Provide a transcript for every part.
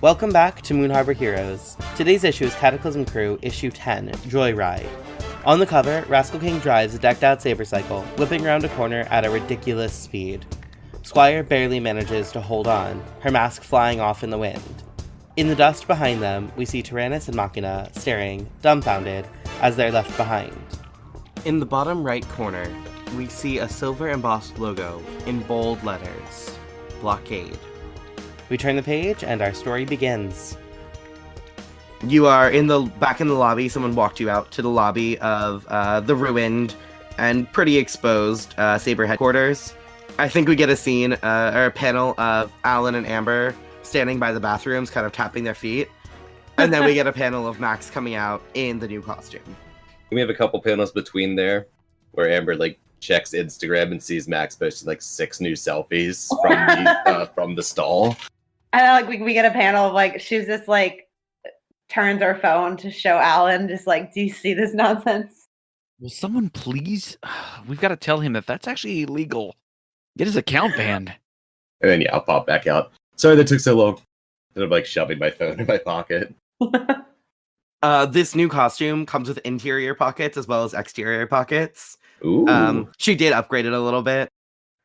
Welcome back to Moon Harbor Heroes. Today's issue is Cataclysm Crew, Issue 10, Joyride. On the cover, Rascal King drives a decked-out saber-cycle, whipping around a corner at a ridiculous speed. Squire barely manages to hold on, her mask flying off in the wind. In the dust behind them, we see Taranis and Machina staring, dumbfounded, as they're left behind. In the bottom right corner, we see a silver-embossed logo in bold letters, Blockade. We turn the page, and our story begins. You are back in the lobby. Someone walked you out to the lobby of the ruined and pretty exposed Saber headquarters. I think we get a scene, or a panel of Alan and Amber standing by the bathrooms, kind of tapping their feet. And then we get a panel of Max coming out in the new costume. We have a couple panels between there where Amber, checks Instagram and sees Max posting, 6 new selfies from the stall. And we get a panel of she's just turns her phone to show Alan, just do you see this nonsense? Will someone please? We've got to tell him that that's actually illegal. Get his account banned. And then I'll pop back out. Sorry that took so long. And I'm shoving my phone in my pocket. This new costume comes with interior pockets as well as exterior pockets. Ooh. She did upgrade it a little bit.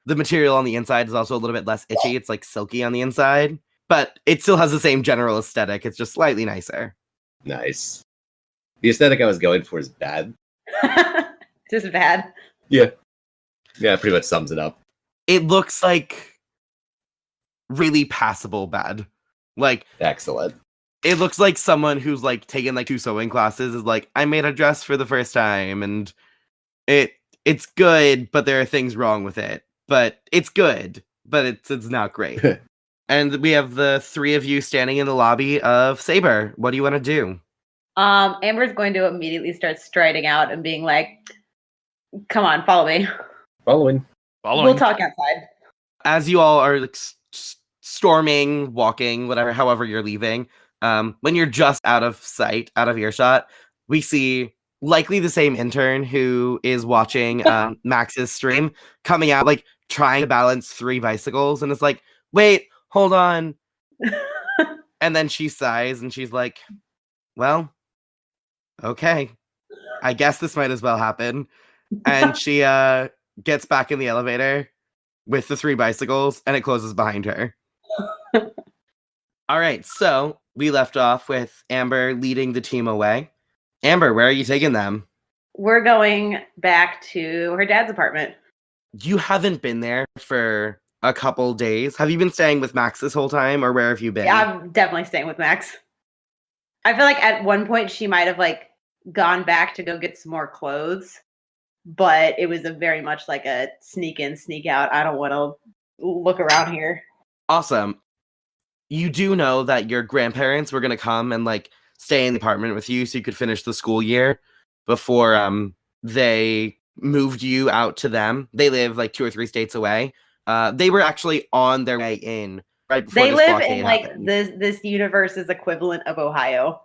The material on the inside is also a little bit less itchy. It's silky on the inside. But it still has the same general aesthetic. It's just slightly nicer. Nice. The aesthetic I was going for is bad. Just bad. Yeah. Yeah, it pretty much sums it up. It looks really passable bad. Excellent. It looks like someone who's taken 2 sewing classes is I made a dress for the first time and it's good, but there are things wrong with it. But it's good, but it's not great. And we have the 3 of you standing in the lobby of Saber. What do you want to do? Amber's going to immediately start striding out and being come on, follow me. Following. We'll talk outside. As you all are storming, walking, whatever, however you're leaving, when you're just out of sight, out of earshot, we see likely the same intern who is watching Max's stream coming out, trying to balance 3 bicycles, and it's wait, hold on. And then she sighs and she's well, okay, I guess this might as well happen. And she gets back in the elevator with the 3 bicycles, and it closes behind her. All right, so we left off with Amber leading the team away. Amber, where are you taking them? We're going back to her dad's apartment. You haven't been there for a couple days. Have you been staying with Max this whole time, or where have you been? Yeah, I'm definitely staying with Max. I feel at one point she might have gone back to go get some more clothes, but it was very much a sneak in, sneak out. I don't want to look around here. Awesome. You do know that your grandparents were going to come and stay in the apartment with you so you could finish the school year before they moved you out to them. They live 2 or 3 states away. They were actually on their way in right before they this live blockade in happened. this universe's equivalent of Ohio.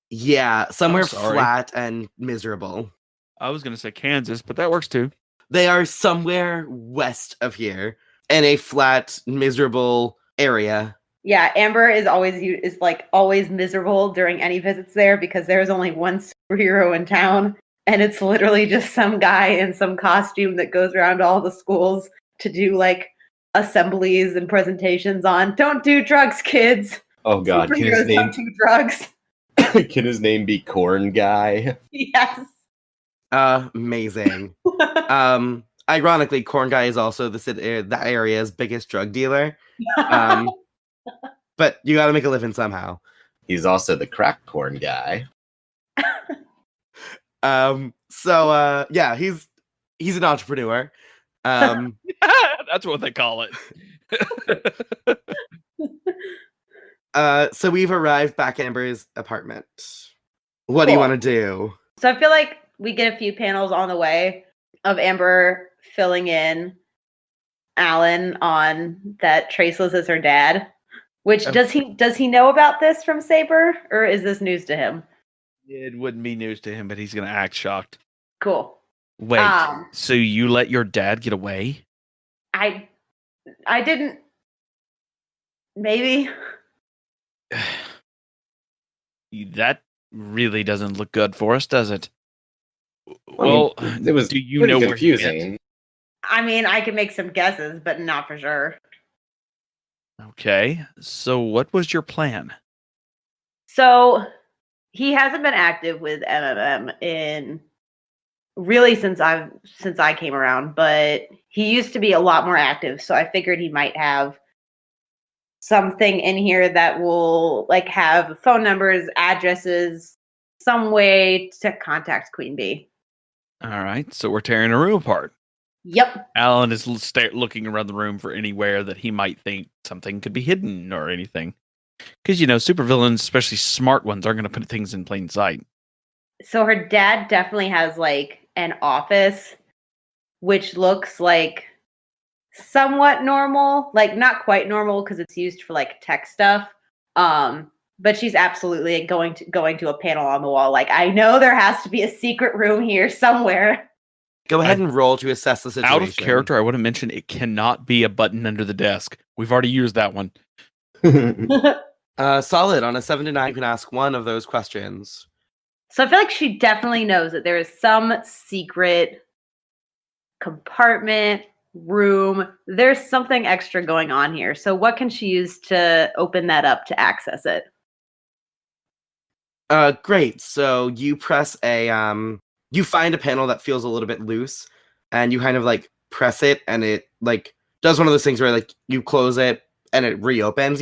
Yeah, somewhere sorry. flat and miserable. I was going to say Kansas, but that works too. They are somewhere west of here in a flat, miserable area. Yeah, Amber is always miserable during any visits there because there's only one superhero in town, and it's literally just some guy in some costume that goes around all the schools to do assemblies and presentations on don't do drugs, kids. Oh god, Superheroes don't do drugs. Can his name be Corn Guy? Yes. Amazing. Ironically, Corn Guy is also the area's biggest drug dealer. But you got to make a living somehow. He's also the crack corn guy. Yeah, he's an entrepreneur. That's what they call it. So we've arrived back at Amber's apartment. What do you want to do? So I feel we get a few panels on the way of Amber filling in Alan on that Traceless is her dad. Which does he know about this from Saber, or is this news to him? It wouldn't be news to him, but he's going to act shocked. Cool. Wait, so you let your dad get away? I didn't. Maybe. that really doesn't look good for us, does it? I mean, Well, it was do you pretty know where he went? confusing. I mean, I can make some guesses, but not for sure. Okay, so what was your plan? So he hasn't been active with MMM in really since I came around, but he used to be a lot more active. So I figured he might have something in here that will like have phone numbers, addresses, some way to contact Queen Bee. All right, so we're tearing a room apart. Yep. Alan is looking around the room for anywhere that he might think something could be hidden or anything. Because, supervillains, especially smart ones, aren't going to put things in plain sight. So her dad definitely has like an office, which looks like somewhat normal, like not quite normal because it's used for like tech stuff. But she's absolutely going to a panel on the wall. Like, I know there has to be a secret room here somewhere. Go ahead and roll to assess the situation. Out of character, I want to mention it cannot be a button under the desk. We've already used that one. Solid. On a 7 to 9, you can ask one of those questions. So I feel like she definitely knows that there is some secret compartment, room. There's something extra going on here. So what can she use to open that up to access it? Great. So you press you find a panel that feels a little bit loose, and you kind of like press it, and it like does one of those things where like you close it and it reopens,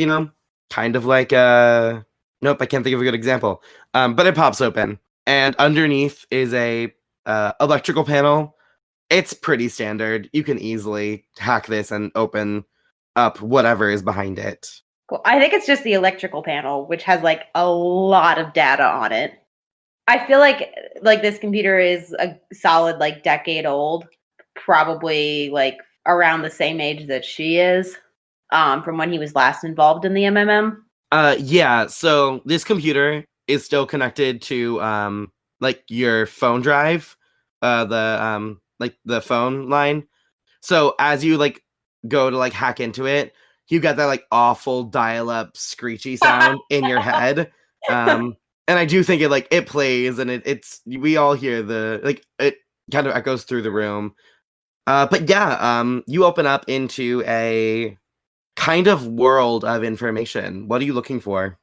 kind of like nope, I can't think of a good example. But it pops open, and underneath is a electrical panel. It's pretty standard. You can easily hack this and open up whatever is behind it. Cool. I think it's just the electrical panel, which has like a lot of data on it. I feel like this computer is a solid like decade old, probably like around the same age that she is, from when he was last involved in the MMM. Yeah. So this computer is still connected to like your phone drive, the phone line. So as you like go to like hack into it, you get that like awful dial-up screechy sound in your head. And I do think it plays, and it's we all hear it kind of echoes through the room. But yeah, you open up into a kind of world of information. What are you looking for?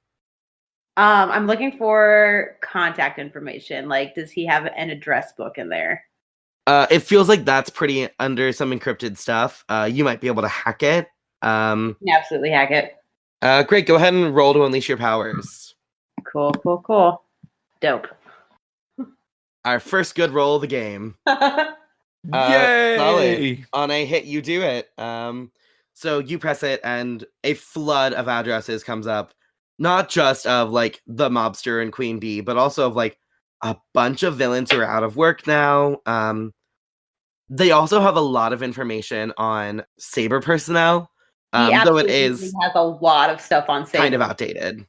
I'm looking for contact information. Like, does he have an address book in there? It feels like that's pretty under some encrypted stuff. You might be able to hack it. Absolutely hack it. Great. Go ahead and roll to unleash your powers. Cool. Dope. Our first good roll of the game. Yay! Solid. On a hit, you do it. So you press it, and a flood of addresses comes up. Not just of like the mobster and Queen Bee, but also of like a bunch of villains who are out of work now. They also have a lot of information on Saber personnel, though it is has a lot of stuff on Saber. Kind of outdated.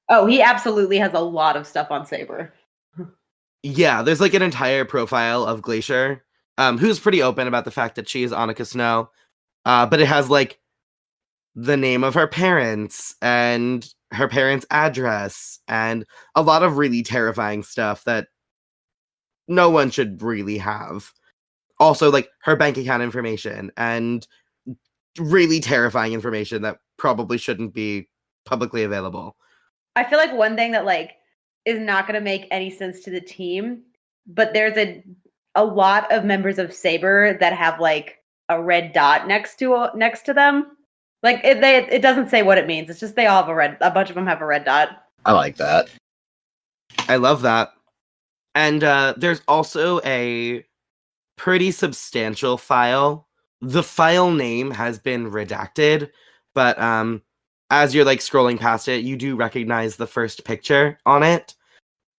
Oh, he absolutely has a lot of stuff on Saber. Yeah, there's like an entire profile of Glacier, who's pretty open about the fact that she is Annika Snow, but it has like the name of her parents and her parents' address and a lot of really terrifying stuff that no one should really have. Also, like her bank account information and really terrifying information that probably shouldn't be publicly available. I feel like one thing that like is not going to make any sense to the team, but there's a lot of members of Saber that have like a red dot next to them. Like it doesn't say what it means. It's just they all have a bunch of them have a red dot. I like that. I love that. And there's also a pretty substantial file. The file name has been redacted, but as you're like scrolling past it, you do recognize the first picture on it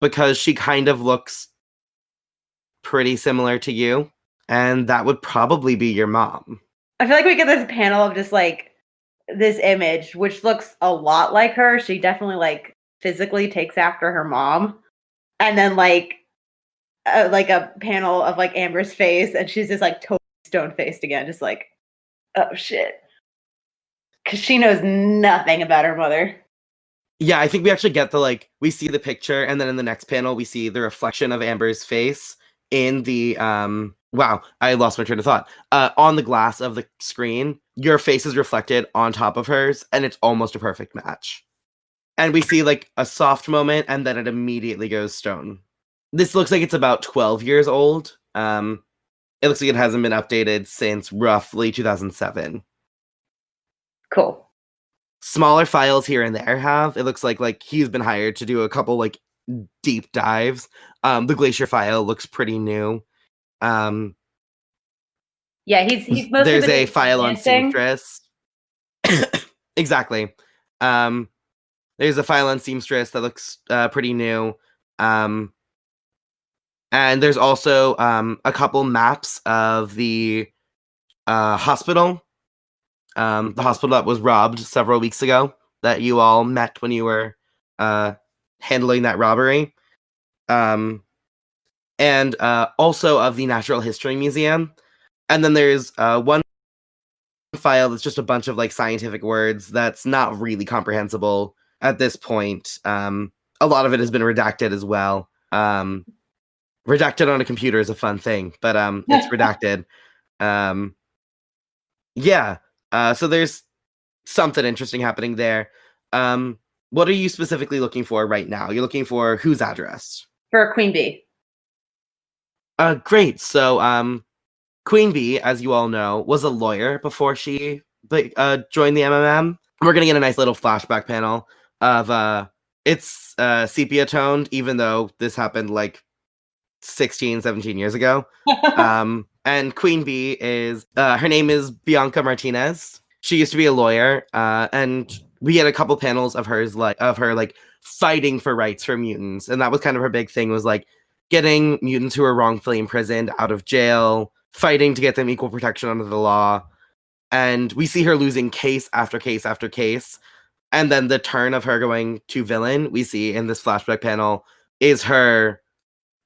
because she kind of looks pretty similar to you, and that would probably be your mom. I feel like we get this panel of just like this image, which looks a lot like her. She definitely like physically takes after her mom, and then like a panel of like Amber's face, and she's just like totally stone-faced again, just like, oh shit. Because she knows nothing about her mother. Yeah, I think we actually get we see the picture, and then in the next panel we see the reflection of Amber's face in the wow, I lost my train of thought. On the glass of the screen, your face is reflected on top of hers, and it's almost a perfect match. And we see a soft moment, and then it immediately goes stone. This looks like it's about 12 years old. It looks like it hasn't been updated since roughly 2007. Cool. Smaller files here and there have. It looks like he's been hired to do a couple deep dives. The Glacier file looks pretty new. Yeah, he's mostly there's been a file on dancing. seamstress. Exactly. There's a file on seamstress that looks pretty new. And there's also a couple maps of the hospital. The hospital that was robbed several weeks ago that you all met when you were handling that robbery. And also of the Natural History Museum. And then there's one file that's just a bunch of scientific words that's not really comprehensible at this point. A lot of it has been redacted as well. Redacted on a computer is a fun thing, but it's redacted. Yeah. So there's something interesting happening there. What are you specifically looking for right now? You're looking for whose address? For Queen Bee. Great. So Queen Bee, as you all know, was a lawyer before she joined the MMM. We're gonna get a nice little flashback panel of it's sepia toned, even though this happened 16, 17 years ago. And Queen Bee is her name is Bianca Martinez. She used to be a lawyer, and we get a couple panels of hers of her fighting for rights for mutants, and that was kind of her big thing, was getting mutants who were wrongfully imprisoned out of jail, fighting to get them equal protection under the law. And we see her losing case after case after case. And then the turn of her going to villain, we see in this flashback panel, is her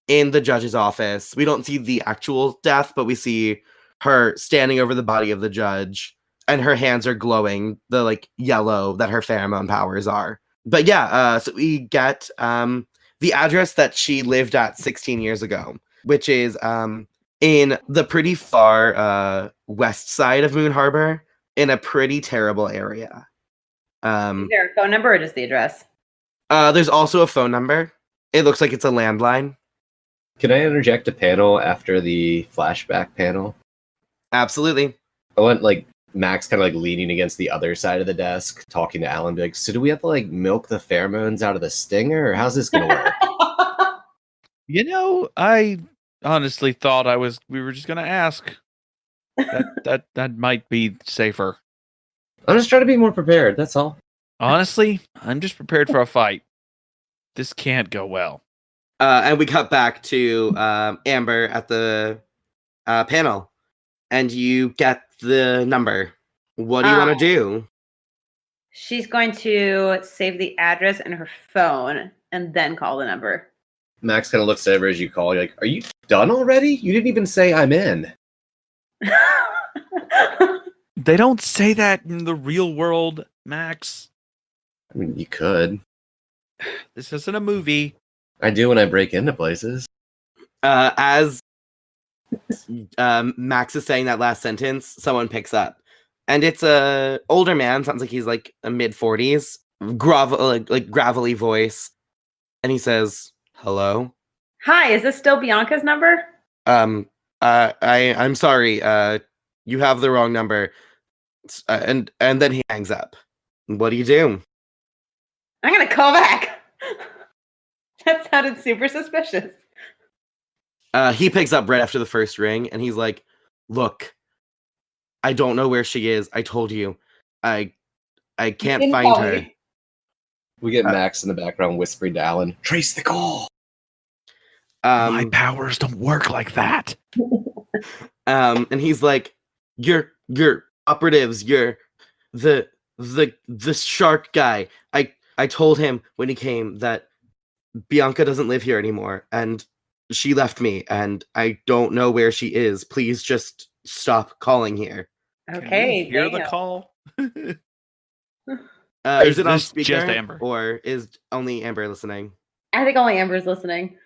in the judge's office. We don't see the actual death, but we see her standing over the body of the judge, and her hands are glowing the yellow that her pheromone powers are. But yeah, so we get the address that she lived at 16 years ago, which is in the pretty far west side of Moon Harbor, in a pretty terrible area. Is there a phone number or just the address? There's also a phone number. It looks like it's a landline. Can I interject a panel after the flashback panel? Absolutely. I want Max kind of leaning against the other side of the desk, talking to Alan, be so do we have to milk the pheromones out of the stinger, or how's this gonna work? I honestly thought we were just gonna ask. That might be safer. I'm just trying to be more prepared, that's all. Honestly, I'm just prepared for a fight. This can't go well. And we cut back to Amber at the panel, and you get the number. What do you want to do? She's going to save the address in her phone and then call the number. Max kind of looks over as you call. You're are you done already? You didn't even say I'm in. They don't say that in the real world, Max. I mean, you could. This isn't a movie. I do when I break into places. As Max is saying that last sentence, someone picks up. And it's a older man, sounds like he's a mid-40s, gravelly voice. And he says, "Hello? Hi, is this still Bianca's number?" I'm sorry, you have the wrong number. And then he hangs up. What do you do? I'm gonna call back. That sounded super suspicious. He picks up right after the first ring, and he's like, "Look, I don't know where she is. I told you. I can't find her." We get Max in the background whispering to Alan, "Trace the call." My powers don't work like that. And he's like, You're operatives. You're the shark guy. I told him when he came that Bianca doesn't live here anymore, and she left me, and I don't know where she is. Please just stop calling here." Okay, Can we hear the call? Is it on this speaker? just Amber? Or is only Amber listening? I think only Amber's listening.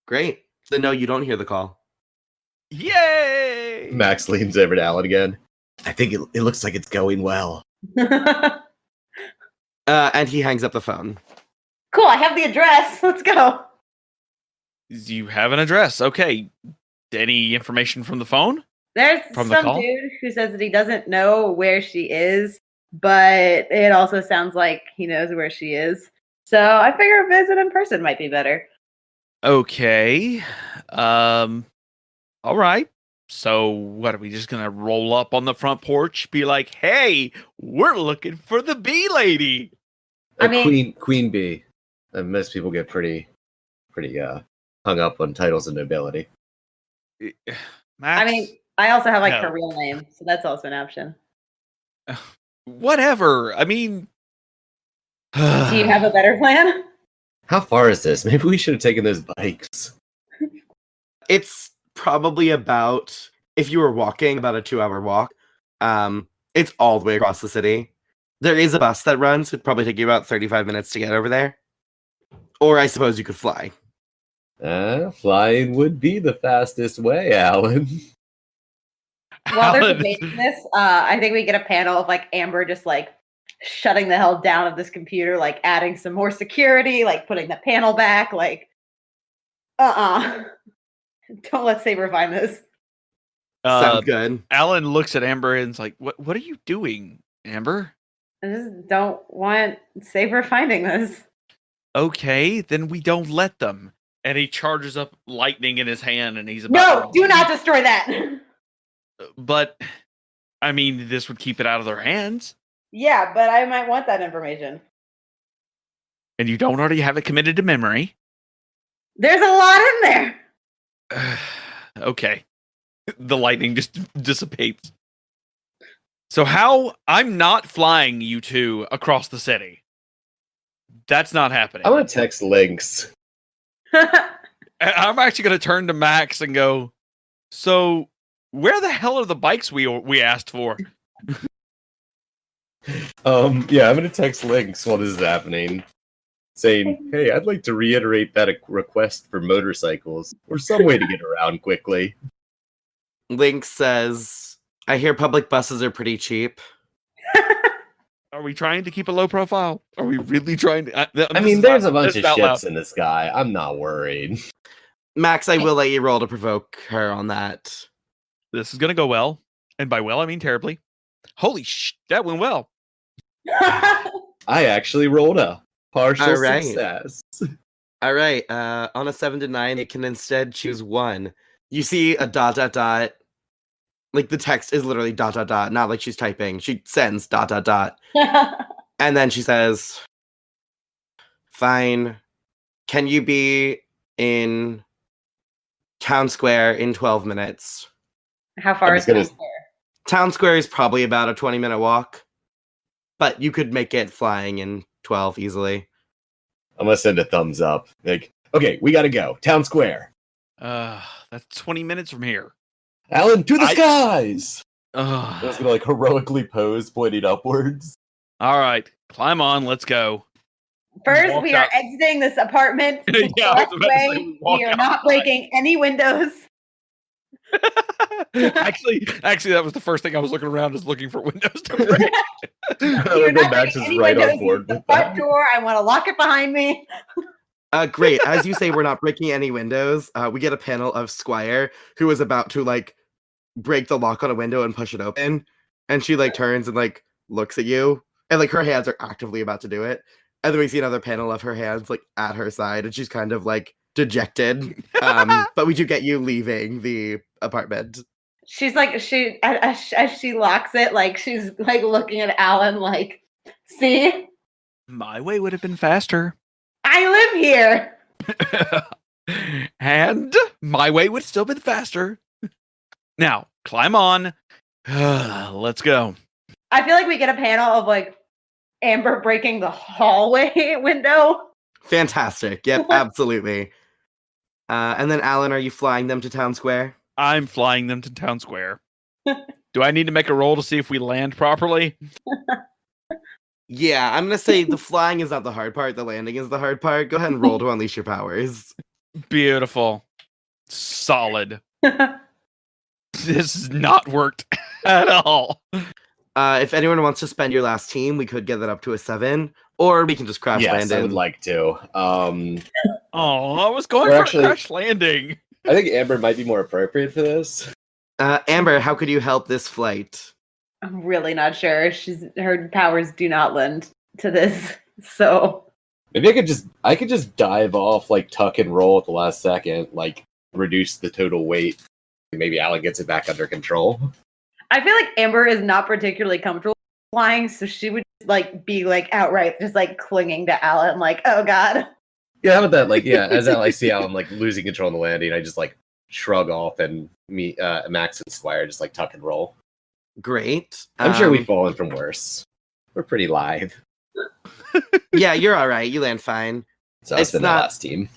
Great. Then no, you don't hear the call. Yay! Max leans over to Alan again. I think it looks like it's going well. And he hangs up the phone. Cool, I have the address. Let's go. You have an address. Okay. Any information from the phone? There's From the some call? dude who says that he doesn't know where she is, but it also sounds like he knows where she is. So I figure a visit in person might be better. Okay. All right. So what are we just gonna roll up on the front porch, be like, "Hey, we're looking for the bee lady." I mean- Queen Bee. Most people get pretty hung up on titles of nobility. Max, I mean, I also have like No. her real name, so that's also an option. whatever. I mean, Do you have a better plan? How far is this? Maybe we should have taken those bikes. It's probably about, if you were walking, about a 2-hour walk. It's all the way across the city. There is a bus that runs. It'd probably take you about 35 minutes to get over there. Or I suppose you could fly. Flying would be the fastest way, Alan. While they're Alan- debating this, I think we get a panel of like Amber just like shutting the hell down of this computer, like adding some more security, like putting the panel back, like don't let Saber find this. Sounds good. Alan looks at Amber and is like, "What are you doing, Amber?" I just don't want Saber finding this. Okay, then we don't let them. And he charges up lightning in his hand, and he's about No, do not destroy that. But I mean, this would keep it out of their hands. Yeah, but I might want that information. And you don't already have it committed to memory. There's a lot in there. Okay. The lightning just dissipates. So how I'm not flying you two across the city. That's not happening. I'm gonna text Lynx. I'm actually going to turn to Max and go, "So, where the hell are the bikes we asked for?" Yeah, I'm gonna text Lynx while this is happening, saying, "Hey, I'd like to reiterate that request for motorcycles or some way to get around quickly." Link says, I hear public buses are pretty cheap. Are we trying to keep a low profile? Are we really trying to? I mean, there's a bunch of ships in the sky. I'm not worried. Max, I will let you roll to provoke her on that. This is going to go well. And by well, I mean terribly. Holy that went well. I actually rolled a partial All right. success. All right. On a 7 to 9, it can instead choose 1. You see a ... Like the text is literally ... not like she's typing. She sends ... And then she says, "Fine. Can you be in Town Square in 12 minutes?" How far I'm is just gonna- Town Square? Town Square is probably about a 20-minute walk, but you could make it flying in 12 easily. I'm gonna send a thumbs up. Like, okay, we gotta go. Town Square. That's 20 minutes from here. Alan, to the skies! I was Ugh. gonna like heroically pose pointing upwards. All right, climb on. Let's go. First, Walk we are out. exiting this apartment the Yeah, I was correct about to say way. we walk We are not outside. breaking any windows. actually, that was the first thing I was looking around, is looking for windows to break. We are Then not Max breaking is any right on windows. board The with front that. door. I want to lock it behind me. Great. As you say, we're not breaking any windows. We get a panel of Squire, who is about to like break the lock on a window and push it open, and she like turns and like looks at you, and like her hands are actively about to do it, and then we see another panel of her hands like at her side, and she's kind of like dejected. But we do get you leaving the apartment. She's like as she locks it, like she's like looking at Alan, like, see, My way would have been faster. I live here. And my way would have still been faster. Now, climb on. Let's go. I feel like we get a panel of like Amber breaking the hallway window. Fantastic. Yep, absolutely. And then Alan, are you flying them to Town Square? I'm flying them to Town Square. Do I need to make a roll to see if we land properly? Yeah, I'm gonna say the flying is not the hard part. The landing is the hard part. Go ahead and roll to unleash your powers. Beautiful. Solid. This has not worked at all. If anyone wants to spend your last team, we could get that up to a 7, or we can just crash Yes, land I in. would like to. Oh, I was going We're for actually- crash landing. I think Amber might be more appropriate for this. Amber, how could you help this flight? I'm really not sure. Her powers do not lend to this. So Maybe I could just dive off, like tuck and roll at the last second, like reduce the total weight. Maybe Alan gets it back under control. I feel like Amber is not particularly comfortable flying, so she would like be like outright just like clinging to Alan, like, oh god. Yeah, how about that? Like, yeah, as I see Alan like losing control on the landing, I just like shrug off, and Max and Squire just like tuck and roll. Great. I'm sure we've fallen from worse. We're pretty live. Yeah, you're all right. You land fine. So that's It's been the not- last team.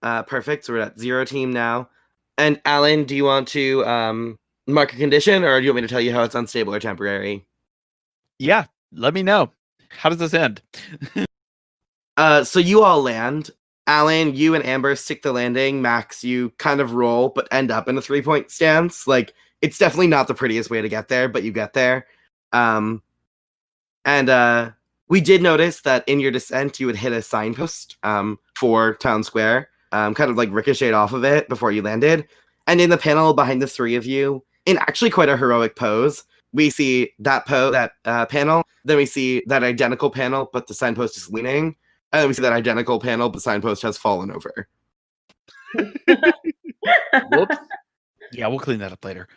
Perfect. So we're at 0 team now. And Alan, do you want to mark a condition, or do you want me to tell you how it's unstable or temporary? Yeah, let me know. How does this end? So you all land. Alan, you and Amber stick the landing. Max, you kind of roll, but end up in a 3-point stance. Like, it's definitely not the prettiest way to get there, but you get there. And we did notice that in your descent, you would hit a signpost for Town Square, kind of like ricocheted off of it before you landed. And in the panel behind the three of you, in actually quite a heroic pose, we see that panel. Then we see that identical panel, but the signpost is leaning. And then we see that identical panel, but the signpost has fallen over. Whoops. Yeah, we'll clean that up later.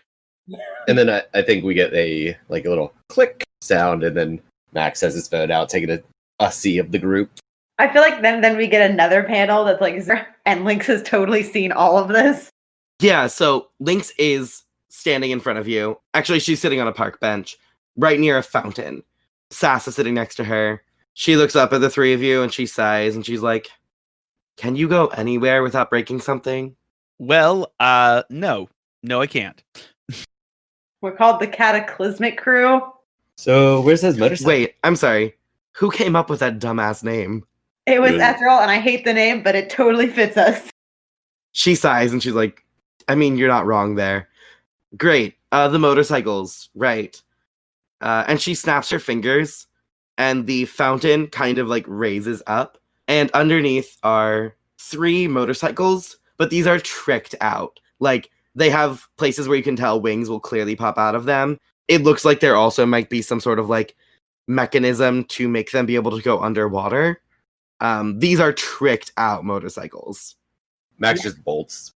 And then I think we get a little click sound, and then Max has his phone out, taking a C of the group. I feel like then we get another panel that's like, and Lynx has totally seen all of this. Yeah, so Lynx is standing in front of you. Actually, she's sitting on a park bench right near a fountain. Sass is sitting next to her. She looks up at the three of you and she sighs and she's like, "Can you go anywhere without breaking something?" Well, no, I can't. We're called the Cataclysmic Crew. So where's his motorcycle? Wait, I'm sorry. Who came up with that dumbass name? It was Good. Etheril, and I hate the name, but it totally fits us. She sighs and she's like, "I mean, you're not wrong there." Great. The motorcycles, right. And she snaps her fingers and the fountain kind of like raises up. And underneath are 3 motorcycles, but these are tricked out. Like, they have places where you can tell wings will clearly pop out of them. It looks like there also might be some sort of like mechanism to make them be able to go underwater. These are tricked out motorcycles. Max just bolts.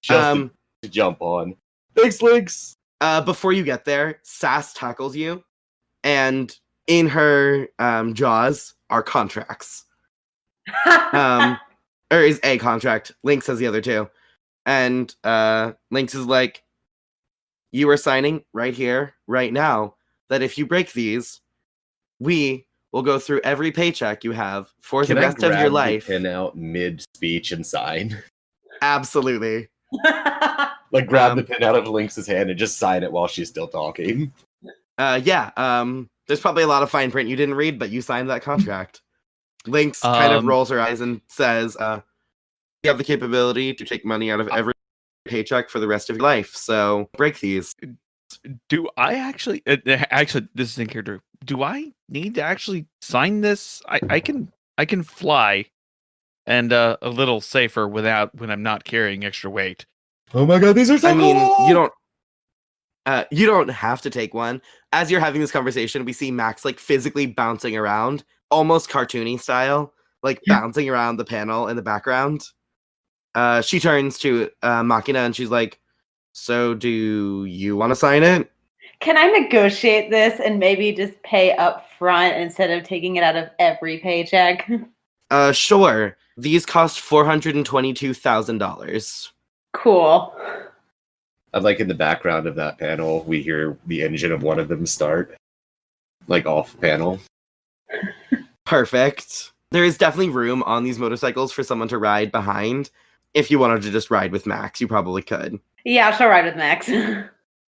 Just to jump on. Thanks, Lynx. Before you get there, Sass tackles you, and in her jaws are contracts. Or is a contract. Lynx has the other 2. And Lynx is like, "You are signing right here, right now, that if you break these, we will go through every paycheck you have for Can the I rest of your grab the life." pin out mid-speech and sign? Absolutely. Like, grab the pin out of Lynx's hand and just sign it while she's still talking. There's probably a lot of fine print you didn't read, but you signed that contract. Lynx kind of rolls her eyes and says, "You have the capability to take money out of every paycheck for the rest of your life, so break these." Do I actually? Actually, this is in character. Do I need to actually sign this? I can fly, and a little safer when I'm not carrying extra weight. Oh my god, these are so I mean, cool! you don't have to take one. As you're having this conversation, we see Max like physically bouncing around, almost cartoony style, like bouncing around the panel in the background. She turns to Machina and she's like, "So do you want to sign it?" Can I negotiate this and maybe just pay up front instead of taking it out of every paycheck? Sure. These cost $422,000. Cool. I'd like in the background of that panel, we hear the engine of one of them start. Like off panel. Perfect. There is definitely room on these motorcycles for someone to ride behind. If you wanted to just ride with Max, you probably could. Yeah, she'll ride with Max.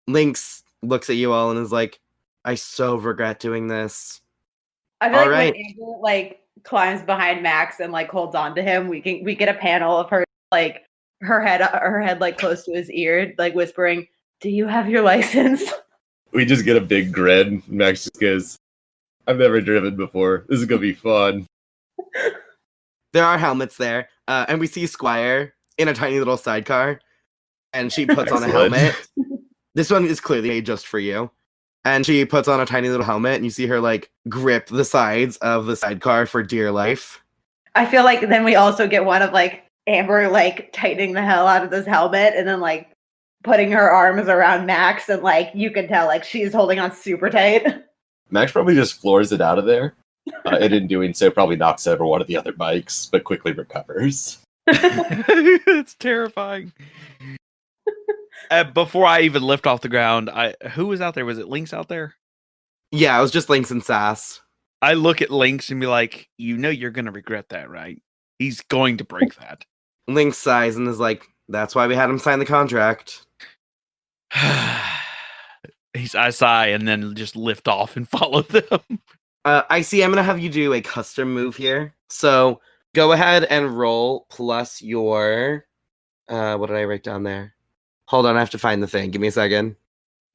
Lynx looks at you all and is like, I so regret doing this. I feel All like right. when Amber like climbs behind Max and like holds on to him, we get a panel of her like her head like close to his ear, like whispering, "Do you have your license?" We just get a big grin. Max just goes, I've never driven before. This is going to be fun. There are helmets there, and we see Squire in a tiny little sidecar, and she puts on a Excellent. helmet. This one is clearly made just for you. And she puts on a tiny little helmet, and you see her like grip the sides of the sidecar for dear life. I feel like then we also get one of like Amber like tightening the hell out of this helmet and then like putting her arms around Max, and like you can tell like she's holding on super tight. Max probably just floors it out of there. And in doing so, probably knocks over one of the other bikes, but quickly recovers. It's terrifying. Before I even lift off the ground, who was out there? Was it Lynx out there? Yeah, it was just Lynx and Sass. I look at Lynx and be like, you know you're going to regret that, right? He's going to break that. Lynx sighs and is like, that's why we had him sign the contract. I sigh and then just lift off and follow them. I see I'm going to have you do a custom move here. So go ahead and roll plus your... what did I write down there? Hold on, I have to find the thing. Give me a second.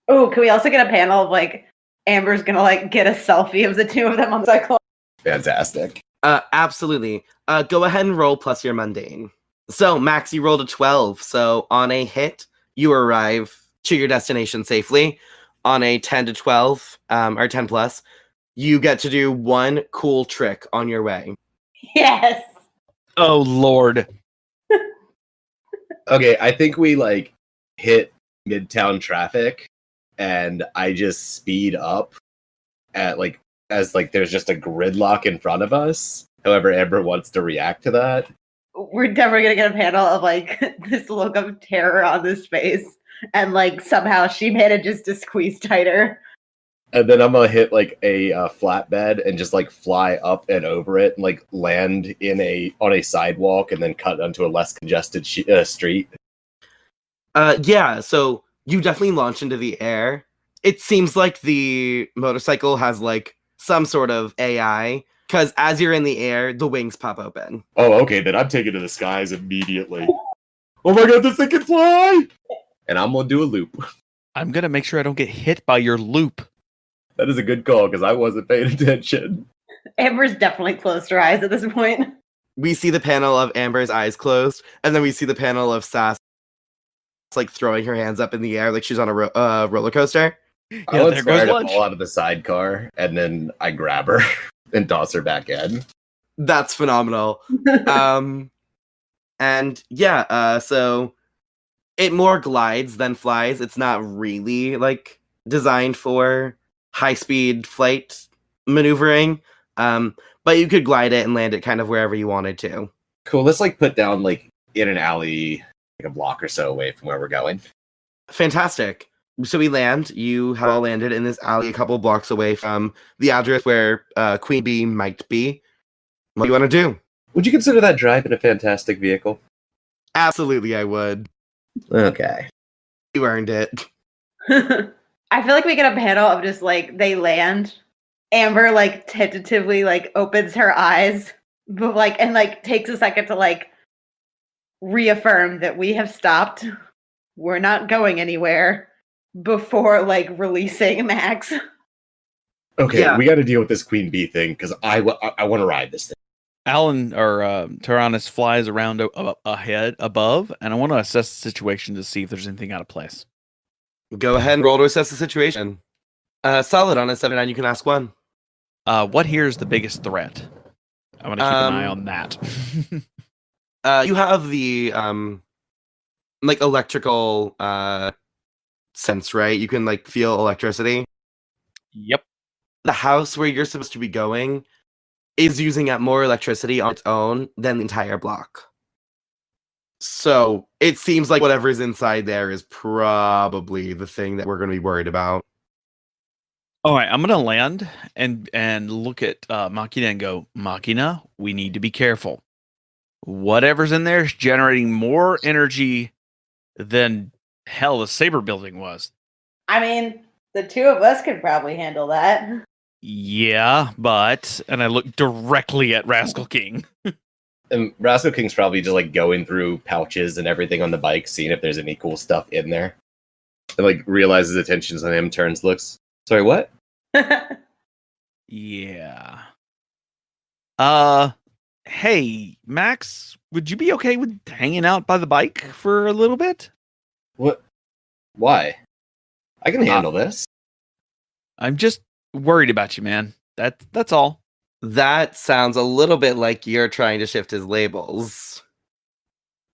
Oh, can we also get a panel of like Amber's gonna like get a selfie of the two of them on the cycle? Fantastic. Absolutely. Go ahead and roll plus your mundane. So, Max, you rolled a 12. So, on a hit, you arrive to your destination safely. On a 10 to 12, or 10 plus, you get to do one cool trick on your way. Yes. Oh, Lord. Okay, I think we like hit midtown traffic and I just speed up at like as like there's just a gridlock in front of us. However, Amber wants to react to that. We're never gonna get a panel of like this look of terror on this face, and like somehow she manages to squeeze tighter. And then I'm gonna hit like a flatbed and just like fly up and over it and like land on a sidewalk and then cut onto a less congested street. Yeah, so you definitely launch into the air. It seems like the motorcycle has like some sort of AI, because as you're in the air, the wings pop open. Oh, okay, then I'm taking to the skies immediately. Oh my god, this thing can fly! And I'm gonna do a loop. I'm going to make sure I don't get hit by your loop. That is a good call because I wasn't paying attention. Amber's definitely closed her eyes at this point. We see the panel of Amber's eyes closed, and then we see the panel of Sass like throwing her hands up in the air like she's on a roller coaster. I would there start goes to lunch. fall out of the sidecar, and then I grab her and toss her back in. That's phenomenal. And yeah, so it more glides than flies. It's not really like designed for high-speed flight maneuvering, but you could glide it and land it kind of wherever you wanted to. Cool, let's like put down like in an alley, like a block or so away from where we're going. Fantastic. So we land. You have all landed in this alley a couple blocks away from the address where Queen Bee might be. What do you want to do? Would you consider that driving a fantastic vehicle? Absolutely, I would. Okay. You earned it. I feel like we get a panel of just like they land. Amber like tentatively like opens her eyes, but like and like takes a second to like reaffirm that we have stopped. We're not going anywhere before like releasing Max. Okay, Yeah. we got to deal with this Queen Bee thing because I want to ride this thing. Alan or Taranis flies around ahead above, and I want to assess the situation to see if there's anything out of place. Go ahead and roll to assess the situation. Solid on a 7-9, you can ask one. What here is the biggest threat? I want to keep an eye on that. You have the like electrical sense, right? You can like feel electricity. Yep. The house where you're supposed to be going is using up more electricity on its own than the entire block. So it seems like whatever's inside there is probably the thing that we're going to be worried about. All right, I'm going to land and look at Machina and go, Machina, we need to be careful. Whatever's in there is generating more energy than hell the Saber building was. I mean, The two of us could probably handle that. Yeah, and I look directly at Rascal King. And Rascal King's probably just like going through pouches and everything on the bike, seeing if there's any cool stuff in there. And like realizes attention's on him, turns, looks. Sorry, what? Yeah. Hey, Max, would you be okay with hanging out by the bike for a little bit? What? Why? I can handle this. I'm just worried about you, man. That's all. That sounds a little bit like you're trying to shift his labels.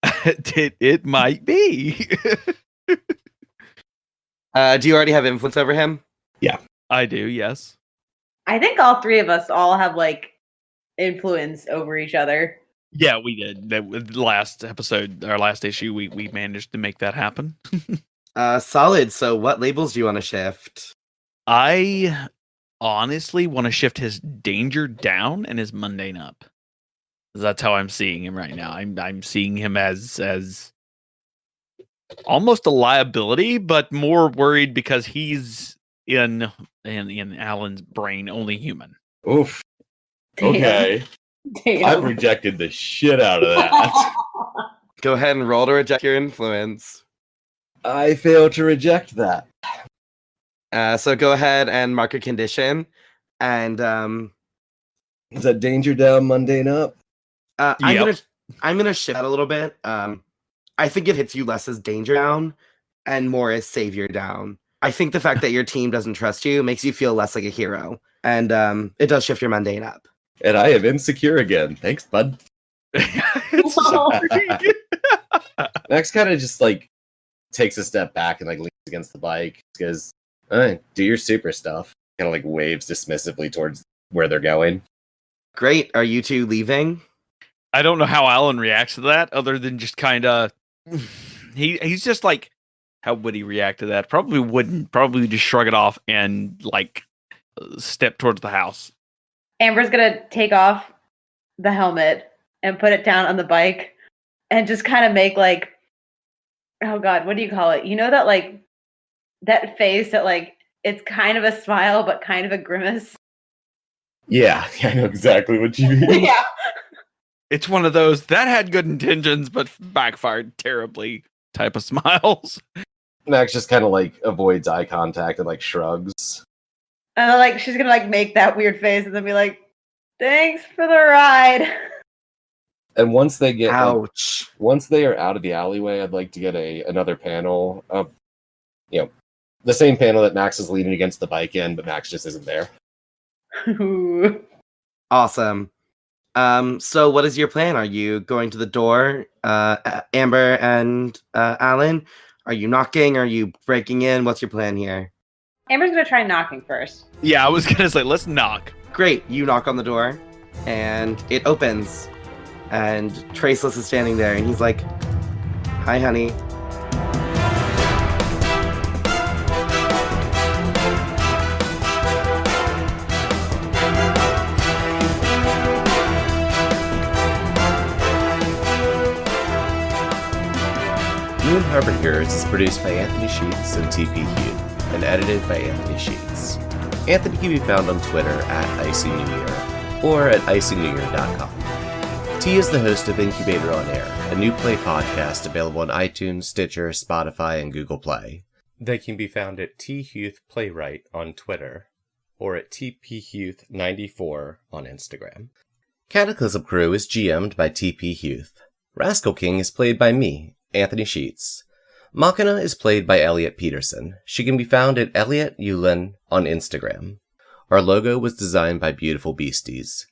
It might be. Do you already have influence over him? I do, yes. I think all three of us all have like influence over each other. Yeah, we did. That last episode, our last issue, we managed to make that happen. Solid. So what labels do you want to shift? I honestly want to shift his danger down and his mundane up. That's how I'm seeing him right now. I'm seeing him as almost a liability, but more worried because he's in Alan's brain only human. Oof. Damn. Okay. Damn. I've rejected the shit out of that. Go ahead and roll to reject your influence. I fail to reject that. So go ahead and mark a condition. And Is that danger down, mundane up? I'm gonna shift that a little bit. I think it hits you less as danger down and more as savior down. I think the fact that your team doesn't trust you makes you feel less like a hero. And it does shift your mundane up. And I am insecure again. Thanks, bud. Max kind of just like takes a step back and like leans against the bike because do your super stuff. Kind of like waves dismissively towards where they're going. Great. Are you two leaving? I don't know how Alan reacts to that other than just kind of he's just like, how would he react to that? Probably wouldn't. Probably just shrug it off and like step towards the house. Amber's gonna take off the helmet and put it down on the bike and just kind of make like, oh god, what do you call it? You know that like that face that like it's kind of a smile but kind of a grimace. Yeah, I know exactly what you mean. Yeah. It's one of those that had good intentions but backfired terribly type of smiles. Max just kind of like avoids eye contact and like shrugs. And then, like she's gonna like make that weird face and then be like, "Thanks for the ride." And once they get, ouch, once they are out of the alleyway, I'd like to get another panel of, the same panel that Max is leaning against the bike in, but Max just isn't there. Awesome. So what is your plan? Are you going to the door, Amber and Alan? Are you knocking? Are you breaking in? What's your plan here? Amber's gonna try knocking first. Yeah, I was gonna say let's knock. Great. You knock on the door, and it opens, and Traceless is standing there, and he's like, "Hi, honey." Moon Harbor Heroes is produced by Anthony Sheets and TP Hugh, and edited by Anthony Sheets. Anthony can be found on Twitter at IcyNewYear or at IcyNewYear.com. T is the host of Incubator on Air, a new play podcast available on iTunes, Stitcher, Spotify, and Google Play. They can be found at T Huth Playwright on Twitter or at TPHuth94 on Instagram. Cataclysm Crew is GM'd by TP Huth. Rascal King is played by me, Anthony Sheets. Machina is played by Elliot Peterson. She can be found at Elliot Yulin on Instagram. Our logo was designed by Beautiful Beasties.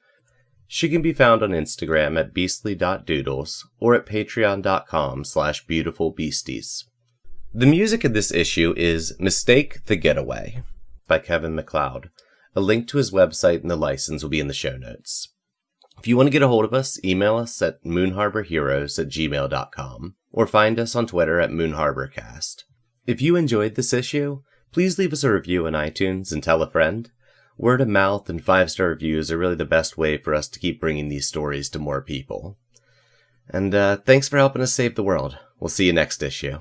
She can be found on Instagram at beastly.doodles or at patreon.com/beautifulbeasties. The music of this issue is Mistake the Getaway by Kevin MacLeod. A link to his website and the license will be in the show notes. If you want to get a hold of us, email us at moonharborheroes@gmail.com or find us on Twitter at moonharborcast. If you enjoyed this issue, please leave us a review on iTunes and tell a friend. Word of mouth and 5-star reviews are really the best way for us to keep bringing these stories to more people. And thanks for helping us save the world. We'll see you next issue.